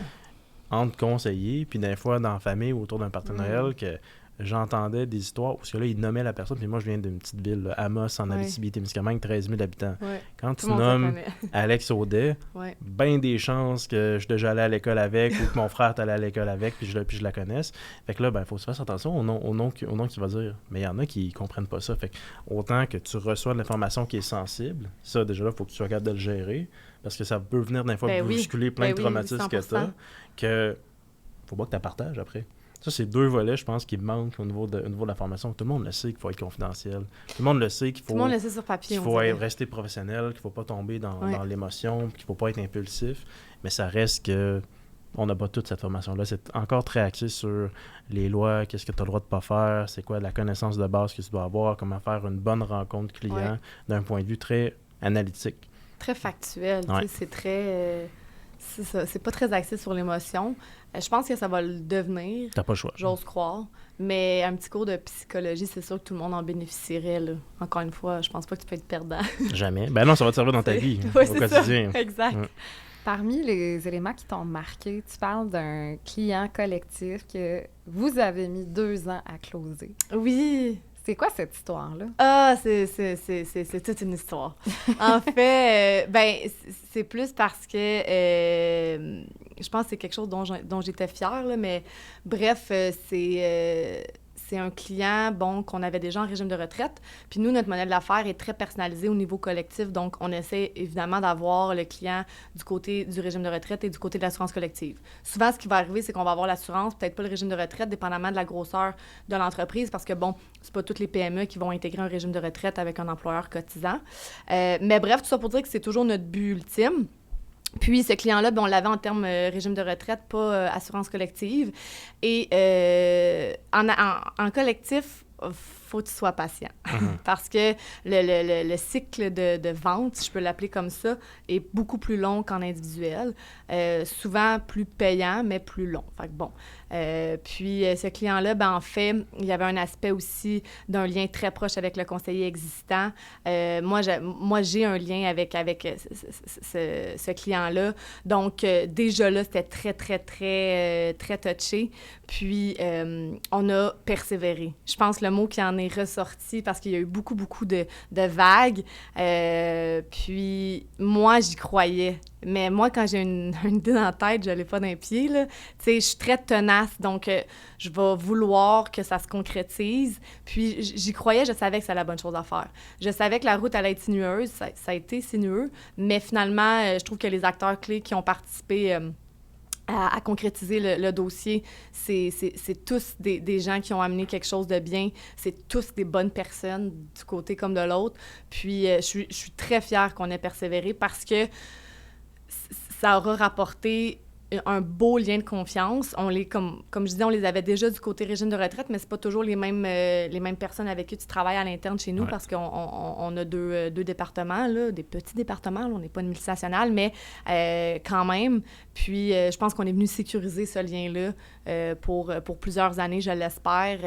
Speaker 3: Entre conseillers, puis des fois dans la famille ou autour d'un partenariat, que j'entendais des histoires où là, ils nommaient la personne. Puis moi, je viens d'une petite ville, là, Amos, en
Speaker 1: Ouais.
Speaker 3: Abitibi-Témiscamingue, 13 000 habitants.
Speaker 1: Ouais.
Speaker 3: Quand
Speaker 1: Tout
Speaker 3: tu
Speaker 1: le monde se
Speaker 3: nommes
Speaker 1: connaît.
Speaker 3: Alex Audet,
Speaker 1: Ouais.
Speaker 3: bien des chances que je suis déjà allé à l'école avec ou que mon frère est allé à l'école avec puis je la connaisse. Fait que là, ben, faut se faire attention au nom qu'il va dire. Mais il y en a qui comprennent pas ça. Fait que autant que tu reçois de l'information qui est sensible, ça, déjà là, il faut que tu sois capable de le gérer parce que ça peut venir des fois
Speaker 1: Ben oui.
Speaker 3: bousculer plein
Speaker 1: Ben
Speaker 3: de
Speaker 1: oui,
Speaker 3: traumatismes que tu as,
Speaker 1: 100%.
Speaker 3: que faut pas que tu la partages après. Ça, c'est 2 volets, je pense, qui manquent au niveau de la formation. Tout le monde le sait qu'il faut être confidentiel. Tout le monde le sait qu'il
Speaker 1: Tout
Speaker 3: faut...
Speaker 1: le monde le sait sur papier.
Speaker 3: qu'il
Speaker 1: on
Speaker 3: faut
Speaker 1: dirait.
Speaker 3: rester professionnel, qu'il ne faut pas tomber dans
Speaker 1: Ouais.
Speaker 3: l'émotion, qu'il ne faut pas être impulsif. Mais ça reste que on n'a pas toute cette formation-là. C'est encore très axé sur les lois, qu'est-ce que tu as le droit de ne pas faire, c'est quoi la connaissance de base que tu dois avoir, comment faire une bonne rencontre client
Speaker 1: Ouais.
Speaker 3: d'un point de vue très analytique.
Speaker 1: Très factuel. tu sais,
Speaker 3: Ouais.
Speaker 1: C'est très... c'est ça, c'est pas très axé sur l'émotion. Je pense que ça va le devenir,
Speaker 3: Tu n'as pas le choix.
Speaker 1: j'ose croire. Mais un petit cours de psychologie, c'est sûr que tout le monde en bénéficierait. Là. Encore une fois, je pense pas que tu peux être perdant.
Speaker 3: Jamais. Ben non, ça va te servir dans ta vie,
Speaker 1: Ouais,
Speaker 3: au
Speaker 1: c'est
Speaker 3: quotidien.
Speaker 1: ça. Exact.
Speaker 3: Ouais.
Speaker 2: Parmi les éléments qui t'ont marqué, tu parles d'un client collectif que vous avez mis 2 ans à closer.
Speaker 1: Oui.
Speaker 2: C'est quoi cette histoire-là?
Speaker 1: Ah, c'est toute une histoire. En fait, c'est plus parce que je pense que c'est quelque chose dont j'étais fière, là, mais bref, c'est un client, bon, qu'on avait déjà en régime de retraite. Puis nous, notre modèle d'affaires est très personnalisé au niveau collectif. Donc, on essaie évidemment d'avoir le client du côté du régime de retraite et du côté de l'assurance collective. Souvent, ce qui va arriver, c'est qu'on va avoir l'assurance, peut-être pas le régime de retraite, dépendamment de la grosseur de l'entreprise, parce que, bon, c'est pas toutes les PME qui vont intégrer un régime de retraite avec un employeur cotisant. Mais bref, tout ça pour dire que c'est toujours notre but ultime. Puis, ce client-là, on l'avait en termes régime de retraite, assurance collective. Et en collectif, faut que tu sois patient. Parce que le cycle de vente, si je peux l'appeler comme ça, est beaucoup plus long qu'en individuel. Souvent plus payant, mais plus long. Fait que bon. Puis ce client-là, ben, en fait, il y avait un aspect aussi d'un lien très proche avec le conseiller existant. Moi, j'ai un lien avec ce client-là. Donc, déjà là, c'était très touché. Puis, on a persévéré. Je pense que le mot qui en est ressorti, parce qu'il y a eu beaucoup de vagues. Puis, moi, j'y croyais. Mais moi, quand j'ai une idée dans la tête, je l'ai pas dans les pieds, là. Tu sais, je suis très tenace, donc je vais vouloir que ça se concrétise. Puis j'y croyais, je savais que c'était la bonne chose à faire. Je savais que la route allait être sinueuse, ça a été sinueux, mais finalement, je trouve que les acteurs clés qui ont participé à concrétiser le dossier, c'est tous des gens qui ont amené quelque chose de bien. C'est tous des bonnes personnes, du côté comme de l'autre. Puis je suis très fière qu'on ait persévéré parce que ça aura rapporté un beau lien de confiance. Comme je disais, on les avait déjà du côté régime de retraite, mais c'est pas toujours les mêmes personnes avec qui tu travailles à l'interne chez nous parce qu'on a deux départements, là, des petits départements. Là, on n'est pas une multinationale, mais quand même. Puis, je pense qu'on est venu sécuriser ce lien-là pour plusieurs années, je l'espère.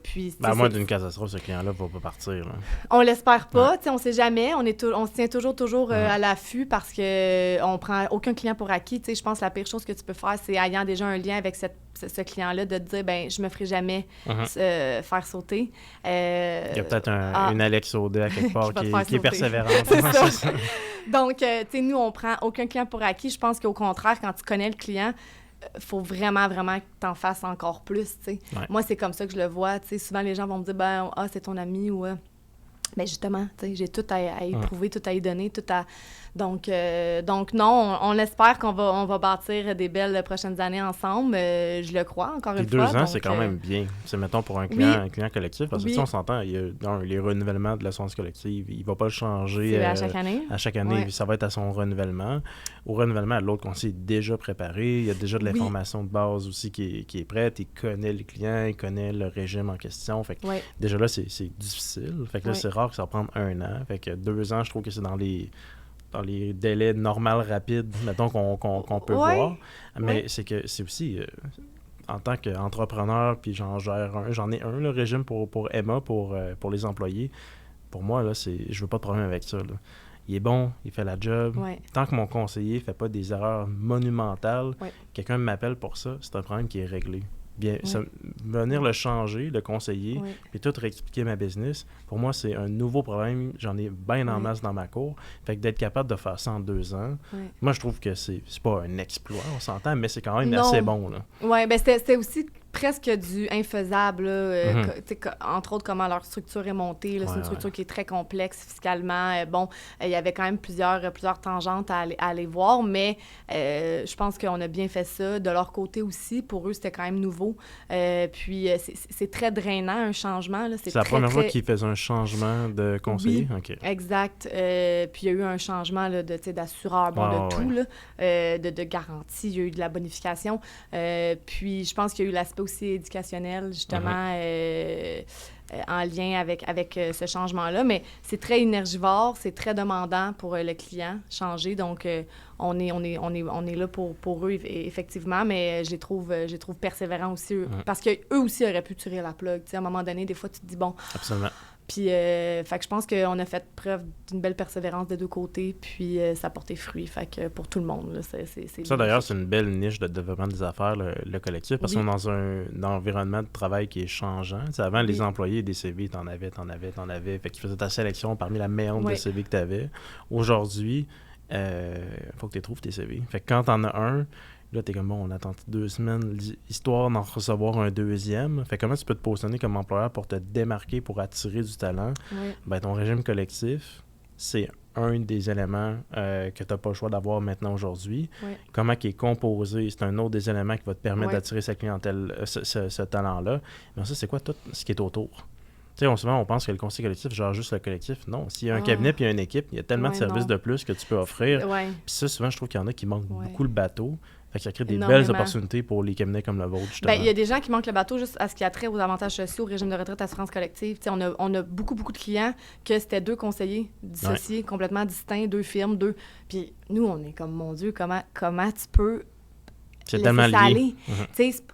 Speaker 1: Puis,
Speaker 3: à moins d'une catastrophe, ce client-là va pas partir. Là.
Speaker 1: On l'espère pas, on sait jamais. On se tient toujours à l'affût parce qu'on prend aucun client pour acquis. Je pense que la pire chose que tu peux faire, c'est ayant déjà un lien avec ce client-là, de te dire, ben je me ferai jamais faire sauter.
Speaker 3: Il y a peut-être une Alex Audet à quelque part qui est persévérante.
Speaker 1: C'est ça. Donc, tu sais, nous, on prend aucun client pour acquis. Je pense qu'au contraire, quand tu connais le client, faut vraiment que tu en fasses encore plus, tu sais. Ouais. Moi, c'est comme ça que je le vois. Tu sais, souvent, les gens vont me dire, ben, c'est ton ami ou... Ben justement, tu sais, j'ai tout à éprouver, tout à y donner, tout à... Donc non, on espère qu'on va bâtir des belles prochaines années ensemble. Je le crois, encore une fois.
Speaker 3: 2 ans, c'est quand même bien. C'est, mettons, pour un client collectif. Parce que si on s'entend, il y a les renouvellements de l'assurance collective. Il ne va pas le changer
Speaker 1: à chaque année.
Speaker 3: À chaque année, ça va être à son renouvellement. Au renouvellement, l'autre conseiller est déjà préparé. Il y a déjà de l'information de base aussi qui est prête. Il connaît le client, il connaît le régime en question. Fait que déjà là, c'est difficile. Fait que là, c'est rare que ça va prendre 1 an. Fait que 2 ans, je trouve que c'est dans les délais normaux, rapides, mettons, qu'on peut voir. Mais c'est que c'est aussi, en tant qu'entrepreneur, puis j'en ai un, le régime pour Emma, pour les employés. Pour moi, là, je veux pas de problème avec ça, là. Il est bon, il fait la job. Tant que mon conseiller fait pas des erreurs monumentales, quelqu'un m'appelle pour ça, c'est un problème qui est réglé. Bien, venir le changer, le conseiller, puis tout réexpliquer ma business, pour moi, c'est un nouveau problème. J'en ai bien en masse dans ma cour. Fait que d'être capable de faire ça en 2 ans, moi, je trouve que c'est pas un exploit, on s'entend, mais c'est quand même assez bon, là.
Speaker 1: Oui, bien, c'était aussi presque du infaisable, là, entre autres, comment leur structure est montée. Là, c'est une structure qui est très complexe fiscalement. Il y avait quand même plusieurs tangentes à aller voir, mais je pense qu'on a bien fait ça. De leur côté aussi, pour eux, c'était quand même nouveau. Puis, c'est très drainant, un changement. Là.
Speaker 3: C'est la première fois qu'ils faisaient un changement de conseiller?
Speaker 1: Oui, okay. Exact. Puis, il y a eu un changement là, d'assureur, de tout, là, de garantie. Il y a eu de la bonification. Puis, je pense qu'il y a eu l'aspect aussi éducationnel, justement, en lien avec ce changement-là. Mais c'est très énergivore, c'est très demandant pour le client, changer. Donc, on est là pour eux, effectivement, mais je les trouve persévérants aussi, parce qu'eux aussi auraient pu tirer la plug. T'sais, à un moment donné, des fois, tu te dis, bon...
Speaker 3: Absolument.
Speaker 1: Puis, fait que je pense qu'on a fait preuve d'une belle persévérance des deux côtés, puis ça a porté fruit, fait que pour tout le monde. Là, c'est
Speaker 3: ça, d'ailleurs, c'est une belle niche de développement des affaires, le collectif, parce qu'on est dans un environnement de travail qui est changeant. T'sais, avant, les employés des CV, t'en avais. Fait que tu faisais ta sélection parmi la meilleure de CV que t'avais. Aujourd'hui, faut que tu trouves tes CV. Fait que quand t'en as un, là, t'es comme, bon, on attend 2 semaines, histoire d'en recevoir un deuxième. Fait comment tu peux te positionner comme employeur pour te démarquer, pour attirer du talent? Ben, ton régime collectif, c'est un des éléments que tu n'as pas le choix d'avoir maintenant aujourd'hui. Comment il est composé, c'est un autre des éléments qui va te permettre d'attirer sa clientèle, ce talent-là. Mais ça, c'est quoi tout ce qui est autour? Tu sais, souvent, on pense que le conseil collectif gère juste le collectif. Non, s'il y a un cabinet puis il y a une équipe, il y a tellement de services de plus que tu peux offrir.
Speaker 1: Ouais.
Speaker 3: Puis ça, souvent, je trouve qu'il y en a qui manquent beaucoup le bateau. Fait que ça crée des
Speaker 1: Énormément.
Speaker 3: belles opportunités pour les cabinets comme le vôtre, justement.
Speaker 1: Ben, il y a des gens qui manquent le bateau juste à ce qui a trait aux avantages sociaux, au régime de retraite, assurance collective. Tu sais, on a beaucoup de clients que c'était 2 conseillers dissociés, complètement distincts, 2 firmes, 2... Puis nous, on est comme, mon Dieu, comment tu peux...
Speaker 3: C'est tellement lié.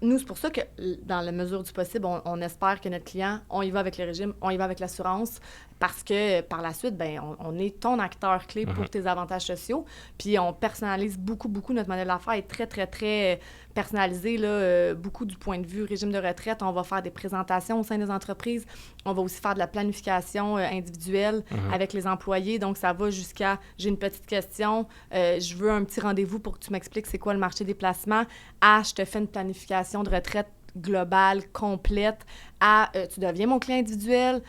Speaker 1: Nous, c'est pour ça que, dans la mesure du possible, on espère que notre client, on y va avec le régime, on y va avec l'assurance, parce que, par la suite, ben on est ton acteur clé pour tes avantages sociaux. Puis on personnalise beaucoup. Notre modèle d'affaires est très, très, très personnalisé, là, beaucoup du point de vue régime de retraite. On va faire des présentations au sein des entreprises. On va aussi faire de la planification individuelle avec les employés. Donc, ça va jusqu'à, j'ai une petite question, je veux un petit rendez-vous pour que tu m'expliques c'est quoi le marché des placements. Je te fais une planification de retraite globale, complète, tu deviens mon client individuel.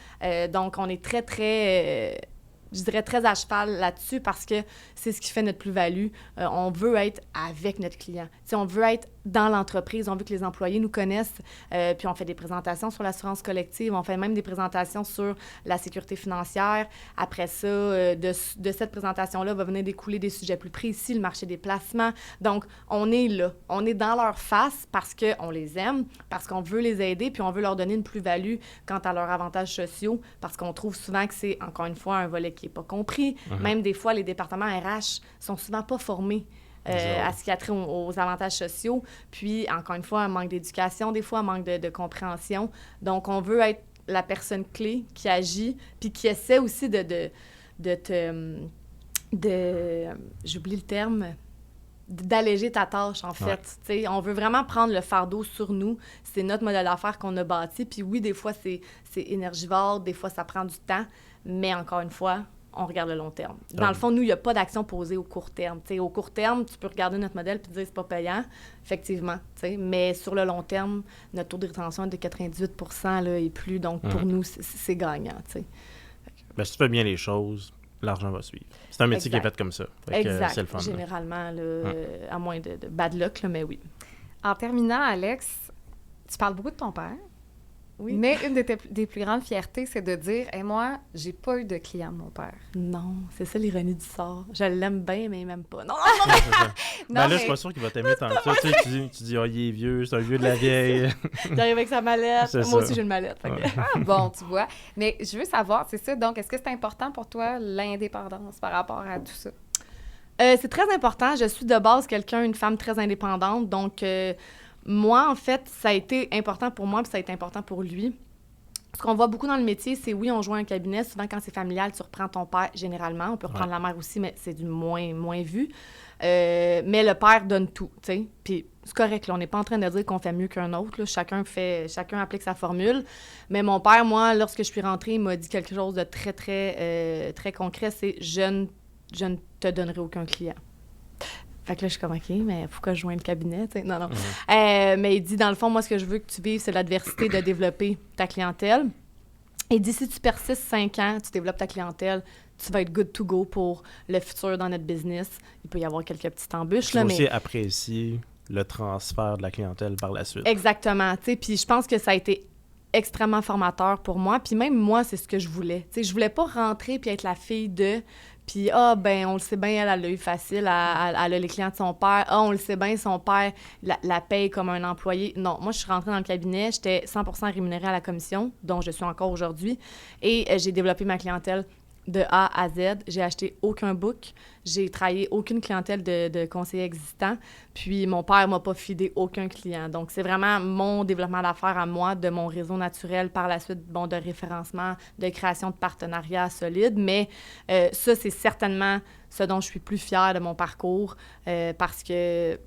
Speaker 1: Donc, on est très, très, je dirais très à cheval là-dessus parce que c'est ce qui fait notre plus-value. On veut être avec notre client. T'sais, on veut être dans l'entreprise, on veut que les employés nous connaissent. Puis on fait des présentations sur l'assurance collective, on fait même des présentations sur la sécurité financière. Après ça, de cette présentation-là va venir découler des sujets plus précis, le marché des placements. Donc, on est là, on est dans leur face parce qu'on les aime, parce qu'on veut les aider, puis on veut leur donner une plus-value quant à leurs avantages sociaux, parce qu'on trouve souvent que c'est, encore une fois, un volet qui n'est pas compris. Même des fois, les départements RH sont souvent pas formés à ce qui a trait aux avantages sociaux. Puis, encore une fois, un manque d'éducation, des fois, un manque de compréhension. Donc, on veut être la personne clé qui agit, puis qui essaie aussi j'oublie le terme, d'alléger ta tâche, en fait. T'sais, on veut vraiment prendre le fardeau sur nous. C'est notre modèle d'affaires qu'on a bâti. Puis oui, des fois, c'est énergivore, des fois, ça prend du temps. Mais encore une fois, on regarde le long terme. Dans le fond, nous, il n'y a pas d'action posée au court terme. T'sais, au court terme, tu peux regarder notre modèle et te dire c'est pas payant, effectivement. Mais sur le long terme, notre taux de rétention est de 98 % là, et plus. Donc, pour nous, c'est gagnant.
Speaker 3: Ben, si tu fais bien les choses, l'argent va suivre. C'est un métier qui est fait comme ça.
Speaker 1: Exact.
Speaker 3: C'est le fun.
Speaker 1: Généralement, là, à moins de bad luck, là, mais oui.
Speaker 2: En terminant, Alex, tu parles beaucoup de ton père.
Speaker 1: Oui.
Speaker 2: Mais une des plus grandes fiertés, c'est de dire « moi, j'ai pas eu de client de mon père. »
Speaker 1: Non, c'est ça l'ironie du sort. Je l'aime bien, mais il m'aime pas. Non,
Speaker 3: ben là, je suis pas sûr qu'il va t'aimer tant que ça. Tu dis, il est vieux, c'est un vieux de la vieille.
Speaker 1: Il arrive avec sa mallette. Moi aussi, j'ai une mallette.
Speaker 2: Bon, tu vois. Mais je veux savoir, c'est ça, donc, est-ce que c'est important pour toi, l'indépendance par rapport à tout ça?
Speaker 1: C'est très important. Je suis de base une femme très indépendante. Donc, moi, en fait, ça a été important pour moi puis ça a été important pour lui. Ce qu'on voit beaucoup dans le métier, c'est oui, on joue un cabinet. Souvent, quand c'est familial, tu reprends ton père, généralement. On peut reprendre la mère aussi, mais c'est du moins vu. Mais le père donne tout, tu sais. Puis c'est correct, là, on n'est pas en train de dire qu'on fait mieux qu'un autre. Là. Chacun applique sa formule. Mais mon père, moi, lorsque je suis rentrée, il m'a dit quelque chose de très, très, très concret. C'est « je ne te donnerai aucun client ». Fait que là, je suis comme, OK, mais pourquoi je joins le cabinet? T'sais? Non. Mais il dit, dans le fond, moi, ce que je veux que tu vives, c'est l'adversité de développer ta clientèle. Il dit, si tu persistes 5 ans, tu développes ta clientèle, tu vas être good to go pour le futur dans notre business. Il peut y avoir quelques petites embûches.
Speaker 3: Tu vas aussi apprécier le transfert de la clientèle par la suite.
Speaker 1: Exactement. Puis je pense que ça a été extrêmement formateur pour moi. Puis même moi, c'est ce que je voulais. T'sais, je voulais pas rentrer puis être la fille de... Puis, on le sait bien, elle a eu facile, elle a les clients de son père. On le sait bien, son père la paye comme un employé. Non, moi, je suis rentrée dans le cabinet, j'étais 100% rémunérée à la commission, dont je suis encore aujourd'hui. Et j'ai développé ma clientèle de A à Z. J'ai acheté aucun book. J'ai travaillé aucune clientèle de conseillers existants. Puis, mon père m'a pas fidé aucun client. Donc, c'est vraiment mon développement d'affaires à moi, de mon réseau naturel, par la suite, de référencement, de création de partenariats solides. Mais ça, c'est certainement ce dont je suis plus fière de mon parcours parce que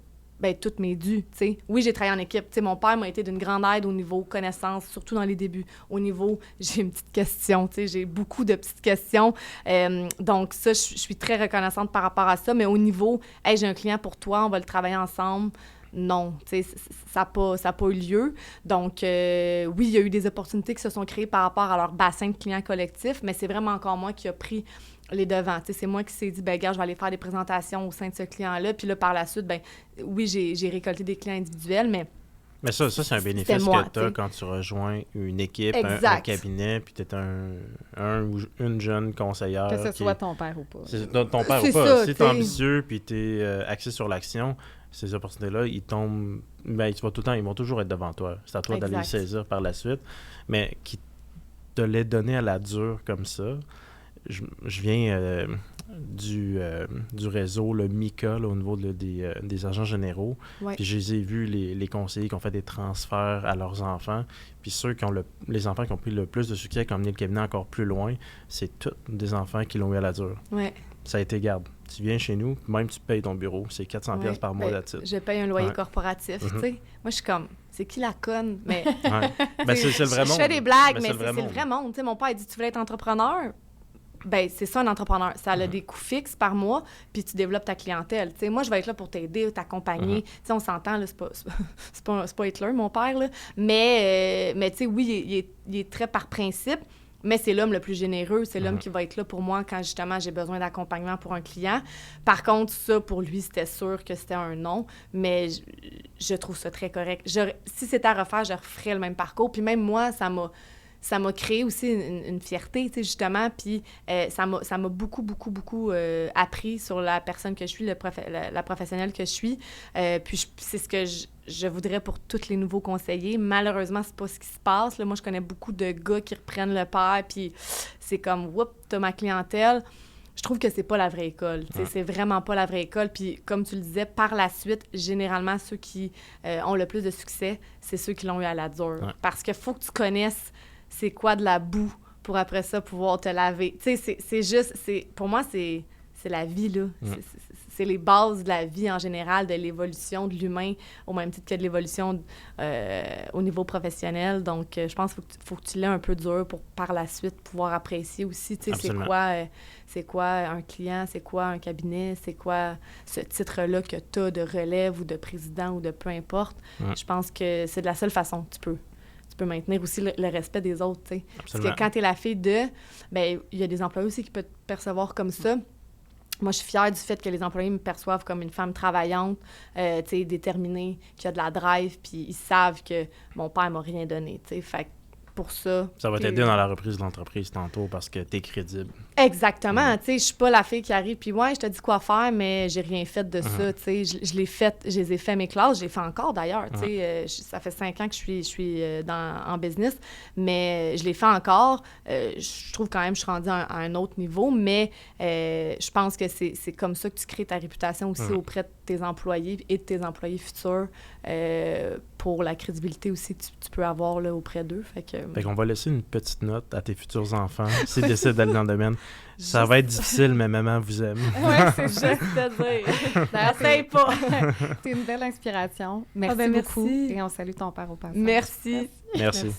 Speaker 1: toutes mes dûs, tu sais. Oui, j'ai travaillé en équipe. Tu sais, mon père m'a été d'une grande aide au niveau connaissances, surtout dans les débuts. Au niveau, j'ai une petite question, tu sais, j'ai beaucoup de petites questions. Donc ça, je suis très reconnaissante par rapport à ça. Mais au niveau, « Hey, j'ai un client pour toi, on va le travailler ensemble », non, tu sais, ça n'a pas eu lieu. Donc, oui, il y a eu des opportunités qui se sont créées par rapport à leur bassin de clients collectifs, mais c'est vraiment encore moi qui a pris les devants. Tu sais, c'est moi qui s'est dit, gars, je vais aller faire des présentations au sein de ce client-là. Puis là, par la suite, oui, j'ai récolté des clients individuels, mais
Speaker 3: Mais ça c'est un bénéfice que tu as quand tu rejoins une équipe, un cabinet, puis tu es un ou une jeune conseillère.
Speaker 2: Que ce soit ton père ou pas.
Speaker 3: C'est ton père ou pas. Si tu es ambitieux puis tu es axé sur l'action, ces opportunités-là, ils tombent... Ben, ils vont toujours être devant toi. C'est à toi d'aller les saisir par la suite. Mais qui te les donner à la dure comme ça... Je viens du réseau, le MICA, là, au niveau des agents généraux.
Speaker 1: Ouais.
Speaker 3: Puis je les ai vus, les conseillers qui ont fait des transferts à leurs enfants. Puis ceux qui ont les enfants qui ont pris le plus de succès, qui ont amené le cabinet encore plus loin, c'est tous des enfants qui l'ont eu à la dure.
Speaker 1: Ouais.
Speaker 3: Ça a été, garde, tu viens chez nous, même tu payes ton bureau, c'est 400$ pièces par mois là-dessus.
Speaker 1: Je paye un loyer corporatif, tu sais. Moi, je suis comme, c'est qui la conne? Mais
Speaker 3: ben, c'est le vrai monde.
Speaker 1: Je fais des blagues, mais c'est le vrai monde. Tu sais, mon père, il dit, tu voulais être entrepreneur? Ben c'est ça un entrepreneur. Ça a des coûts fixes par mois, puis tu développes ta clientèle. T'sais, moi, je vais être là pour t'aider, t'accompagner. T'sais, on s'entend, là, c'est pas Hitler, mon père, là. Mais tu sais, oui, il est très par principe, mais c'est l'homme le plus généreux. C'est l'homme qui va être là pour moi quand, justement, j'ai besoin d'accompagnement pour un client. Par contre, ça, pour lui, c'était sûr que c'était un non, mais je trouve ça très correct. Si c'était à refaire, je referais le même parcours. Puis même moi, ça m'a créé aussi une fierté, tu sais, justement, puis ça m'a beaucoup, beaucoup, beaucoup appris sur la personne que je suis, la professionnelle que je suis. Puis c'est ce que je voudrais pour tous les nouveaux conseillers. Malheureusement, c'est pas ce qui se passe. Là, moi, je connais beaucoup de gars qui reprennent le père, puis c'est comme, whoop, t'as ma clientèle. Je trouve que c'est pas la vraie école. C'est vraiment pas la vraie école. Puis, comme tu le disais, par la suite, généralement, ceux qui ont le plus de succès, c'est ceux qui l'ont eu à la dure. Ouais. Parce qu'il faut que tu connaisses c'est quoi de la boue pour après ça pouvoir te laver. Tu sais, c'est juste... Pour moi, c'est la vie, là. C'est les bases de la vie en général, de l'évolution de l'humain, au même titre que de l'évolution au niveau professionnel. Donc, je pense qu'il faut que tu l'aies un peu dur pour, par la suite, pouvoir apprécier aussi, tu sais, c'est quoi un client, c'est quoi un cabinet, c'est quoi ce titre-là que tu as de relève ou de président ou de peu importe. Je pense que c'est de la seule façon que tu peux maintenir aussi le respect des autres, tu sais. Parce que quand tu es la fille ben il y a des employés aussi qui peuvent te percevoir comme ça. Moi, je suis fière du fait que les employés me perçoivent comme une femme travaillante, tu sais, déterminée, qui a de la drive, puis ils savent que mon père m'a rien donné, tu sais. Fait que pour ça...
Speaker 3: Ça va t'aider dans la reprise de l'entreprise tantôt parce que t'es crédible.
Speaker 1: Exactement, tu sais, je suis pas la fille qui arrive puis je te dis quoi faire, mais j'ai rien fait de ça, tu sais, je les ai fait mes classes, j'ai fait encore d'ailleurs, tu sais, ça fait 5 ans que je suis en business, mais je l'ai fait encore, je trouve quand même que je suis rendue à un autre niveau, mais je pense que c'est comme ça que tu crées ta réputation aussi auprès de tes employés et de tes employés futurs, pour la crédibilité aussi que tu peux avoir là, auprès d'eux. Fait
Speaker 3: qu'on va laisser une petite note à tes futurs enfants s'ils décident d'aller dans le domaine. Ça va être difficile, mais maman vous aime.
Speaker 2: Oui, c'est juste à dire. N'essaye pas. C'est une belle inspiration. Merci beaucoup. Et on salue ton père au passage.
Speaker 1: Merci.
Speaker 3: Merci.